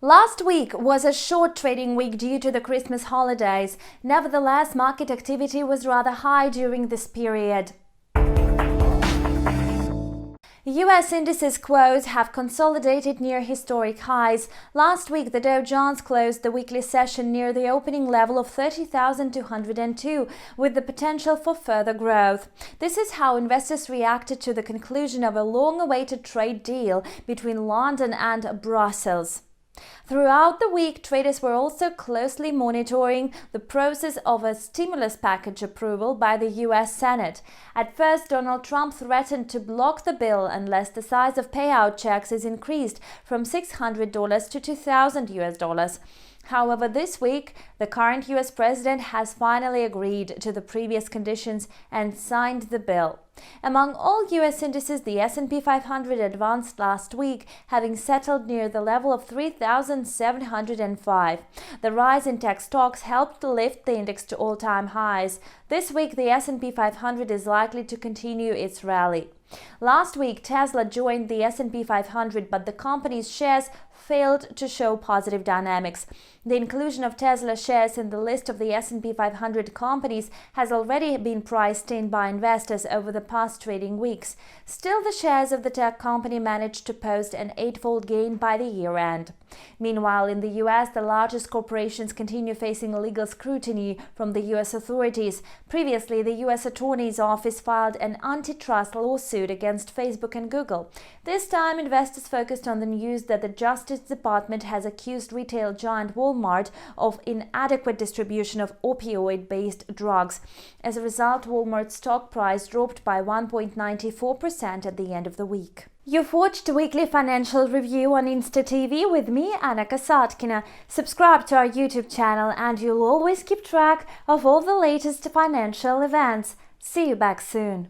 Last week was a short trading week due to the Christmas holidays. Nevertheless, market activity was rather high during this period. U.S. indices quotes have consolidated near historic highs. Last week, the Dow Jones closed the weekly session near the opening level of 30,202, with the potential for further growth. This is how investors reacted to the conclusion of a long-awaited trade deal between London and Brussels. Throughout the week, traders were also closely monitoring the process of a stimulus package approval by the U.S. Senate. At first, Donald Trump threatened to block the bill unless the size of payout checks is increased from $600 to $2,000. However, this week, the current U.S. president has finally agreed to the previous conditions and signed the bill. Among all U.S. indices, the S&P 500 advanced last week, having settled near the level of 3,705. The rise in tech stocks helped lift the index to all-time highs. This week, the S&P 500 is likely to continue its rally. Last week, Tesla joined the S&P 500, but the company's shares failed to show positive dynamics. The inclusion of Tesla shares in the list of the S&P 500 companies has already been priced in by investors over the past trading weeks. Still, the shares of the tech company managed to post an eightfold gain by the year-end. Meanwhile, in the U.S., the largest corporations continue facing legal scrutiny from the U.S. authorities. Previously, the U.S. Attorney's Office filed an antitrust lawsuit against Facebook and Google. This time, investors focused on the news that the Justice Department has accused retail giant Walmart of inadequate distribution of opioid-based drugs. As a result, Walmart's stock price dropped by 1.94% at the end of the week. You've watched a weekly financial review on Insta TV with me, Anna Kasatkina. Subscribe to our YouTube channel and you'll always keep track of all the latest financial events. See you back soon.